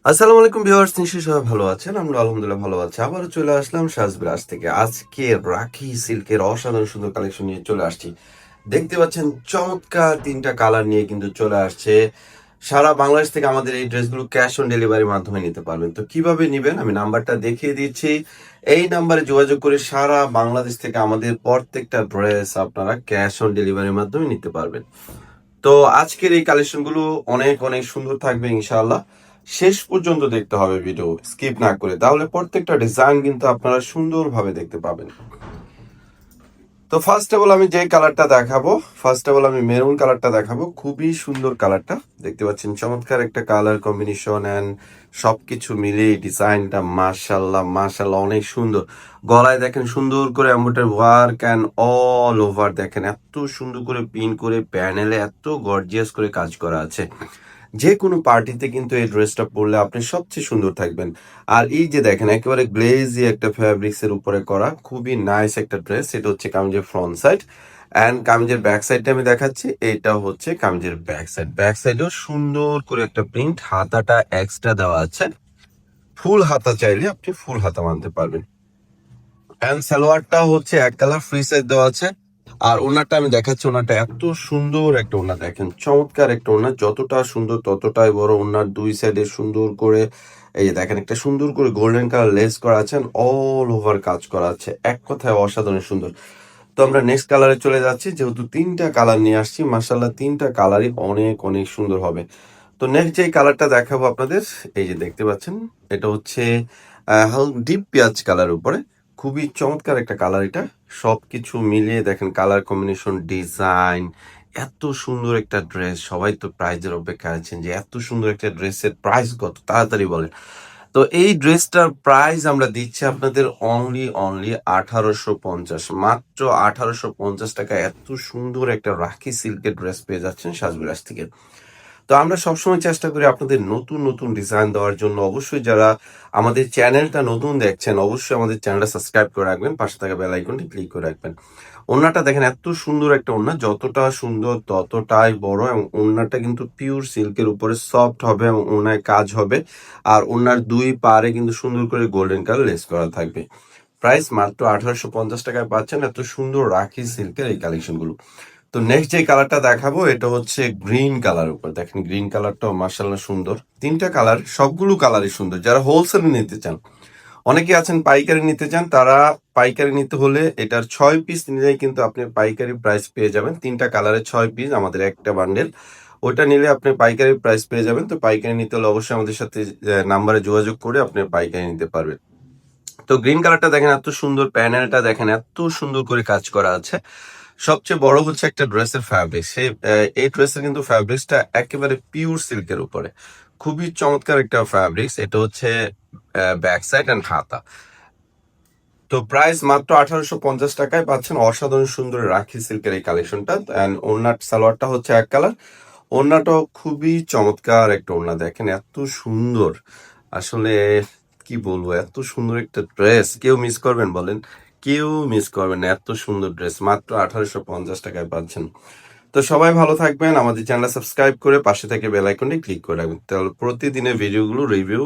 আসসালামু আলাইকুম ভিউয়ার্স, নিশ্চয়ই সবাই ভালো আছেন। আমরা আলহামদুলিল্লাহ ভালো আছি। আবারও চলে আসলাম সাজবিরাজ থেকে। আজকে রাখি সিল্কের অসাধারণ সুন্দর কালেকশন নিয়ে চলে আসছি। দেখতে পাচ্ছেন চমৎকার তিনটা কালার নিয়ে কিন্তু চলে আসছে। সারা বাংলাদেশ থেকে আমাদের এই ড্রেসগুলো ক্যাশ অন ডেলিভারির মাধ্যমে নিতে পারবেন। তো কিভাবে নিবেন আমি নাম্বারটা দেখিয়ে দিচ্ছি। এই নাম্বারে যোগাযোগ করে সারা বাংলাদেশ থেকে আমাদের প্রত্যেকটা ড্রেস আপনারা ক্যাশ অন ডেলিভারির মাধ্যমে নিতে পারবেন। তো আজকের এই কালেকশনগুলো অনেক অনেক সুন্দর থাকবে ইনশাআল্লাহ। শেষ পর্যন্ত দেখতে হবে ভিডিও স্কিপ না করে, তাহলে প্রত্যেকটা ডিজাইন কিন্তু আপনারা সুন্দরভাবে দেখতে পাবেন। তো ফার্স্ট অফ অল আমি যে কালারটা দেখাবো, ফার্স্ট অফ অল আমি মেরুন কালারটা দেখাবো। খুবই সুন্দর কালারটা, দেখতে পাচ্ছেন চমৎকার একটা কালার কম্বিনেশন অ্যান্ড সবকিছু মিলিয়ে ডিজাইনটা মাশাল্লাহ মাশাল্লাহ অনেক সুন্দর। গলায় দেখেন সুন্দর করে embroidery work and all over দেখেন এত সুন্দর করে পিন করে প্যানেলে এত গর্জিয়াস করে কাজ করা আছে। যে কোনো পার্টিতে কিন্তু এই ড্রেসটা পরলে আপনি সবচেয়ে সুন্দর থাকবেন। আর এই যে দেখেন একেবারে গ্লেজি একটা ফ্যাব্রিক্স এর উপরে করা খুবই নাইস একটা ড্রেস। এটা হচ্ছে কামিজের ফ্রন্ট সাইড অ্যান্ড কামিজের ব্যাক সাইডটা আমি দেখাচ্ছি। এটা হচ্ছে কামিজের ব্যাক সাইড। ব্যাক সাইডেও সুন্দর করে একটা প্রিন্ট, হাতাটা এক্সট্রা দেওয়া আছে। ফুল হাতা চাইলে আপনি ফুল হাতা মানতে পারবেন। অ্যান্ড সালোয়ারটা হচ্ছে এক কালার ফ্রি সাইজ দেওয়া আছে। আর ওনাটা আমি দেখাচ্ছি, ওনাটা এত সুন্দর একটা ওনা, দেখেন চমৎকার একটা ওনা, যতটা সুন্দর ততটাই বড়। ওনার দুই সাইডে সুন্দর করে এই যে দেখেন একটা সুন্দর করে গোল্ডেন কালার লেস করা আছে, অল ওভার কাজ করা আছে, এক কথায় অসাধারণ সুন্দর। তো আমরা নেক্সট কালারে চলে যাচ্ছি, যেহেতু তিনটা কালার নিয়ে আসছি মার্শাল্লাহ তিনটা কালারই অনেক অনেক সুন্দর হবে। তো নেক্সট যে কালারটা দেখাবো আপনাদের, এই যে দেখতে পাচ্ছেন এটা হচ্ছে ডিপ পেঁয়াজ কালার উপরে। খুবই চমৎকার একটা কালার এটা। সবকিছু মিলিয়ে দেখেন কালার কম্বিনেশন, ডিজাইন, এত সুন্দর একটা ড্রেস। সবাই তো প্রাইজের অপেক্ষা আছেন যে এত সুন্দর একটা ড্রেসের প্রাইস কত, তাড়াতাড়ি বলেন। তো এই ড্রেসটার প্রাইস আমরা দিচ্ছি আপনাদের অনলি 1850, মাত্র 1850 টাকা এত সুন্দর একটা রাখি সিল্কের ড্রেস পেয়ে যাচ্ছেন সাজবিরাজ থেকে। তো আমরা সবসময় চেষ্টা করি আপনাদের নতুন নতুন ডিজাইন দেওয়ার জন্য। অবশ্যই যারা আমাদের চ্যানেলটা নতুন দেখছেন অবশ্যই আমাদের চ্যানেলটা সাবস্ক্রাইব করে রাখবেন, পাশে থাকা বেল আইকনটি ক্লিক করে রাখবেন। ওড়নাটা দেখেন এত সুন্দর একটা ওড়না, যতটা সুন্দর ততটাই বড়, এবং ওড়নাটা কিন্তু পিওর সিল্কের উপরে সফট হবে এবং ওড়নায় কাজ হবে। আর ওড়নার দুই পারে কিন্তু সুন্দর করে গোল্ডেন কালার লেস করা থাকবে। প্রাইস মাত্র 1850 টাকায় পাচ্ছেন এত সুন্দর রাখি সিল্কের এই কালেকশনগুলো। তো নেক্সট যে কালারটা দেখাবো এটা হচ্ছে গ্রিন কালার উপর। দেখেন গ্রিন কালারটাও মার্শাল্লাহ সুন্দর। তিনটা কালার, সবগুলো কালারই সুন্দর। যারা হোলসেলে নিতে চান, অনেকে আছেন পাইকারি নিতে চান, তারা পাইকারি নিতে হলে এটার 6 পিস নিলেই কিন্তু আপনি পাইকারি প্রাইস পেয়ে যাবেন। তিনটা কালারের 6 পিস আমাদের একটা বান্ডেল, ওটা নিলে আপনি পাইকারি প্রাইস পেয়ে যাবেন। তো পাইকারি নিতে হলে অবশ্যই আমাদের সাথে নাম্বারে যোগাযোগ করে আপনি পাইকারি নিতে পারবেন। তো গ্রিন কালারটা দেখেন এত সুন্দর, প্যানেলটা দেখেন এত সুন্দর করে কাজ করা আছে। সবচেয়ে বড় হচ্ছে একটা ড্রেসের ফ্যাব্রিক, সেই এই ড্রেসের কিন্তু ফ্যাব্রিক্সটা একেবারে পিওর সিল্কের উপরে। খুবই চমৎকার একটা ফ্যাব্রিক্স। এটা হচ্ছে ব্যাক সাইড অ্যান্ড হাতা। তো প্রাইস মাত্র 1850 টাকায় পাচ্ছেন অসাধারণ সুন্দর রাখি সিল্কের এই কালেকশনটা। অ্যান্ড ওড়নার সালোয়ারটা হচ্ছে এক কালার। ওড়নাটাও খুবই চমৎকার একটা ওড়না, দেখেন এত সুন্দর। আসলে কি বলবো, এত সুন্দর একটা ড্রেস কেউ মিস করবেন বলেন? কেউ মিস করবেন না, এত সুন্দর ড্রেস মাত্র 1850 টাকায় পাচ্ছেন। তো সবাই ভালো থাকবেন, আমাদের চ্যানেল সাবস্ক্রাইব করে পাশে থেকে বেল আইকনটি ক্লিক করে রাখবেন, তাহলে প্রতিদিনের ভিডিওগুলো রিভিউ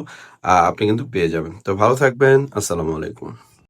আপনি কিন্তু পেয়ে যাবেন। তো ভালো থাকবেন, আসসালামু আলাইকুম।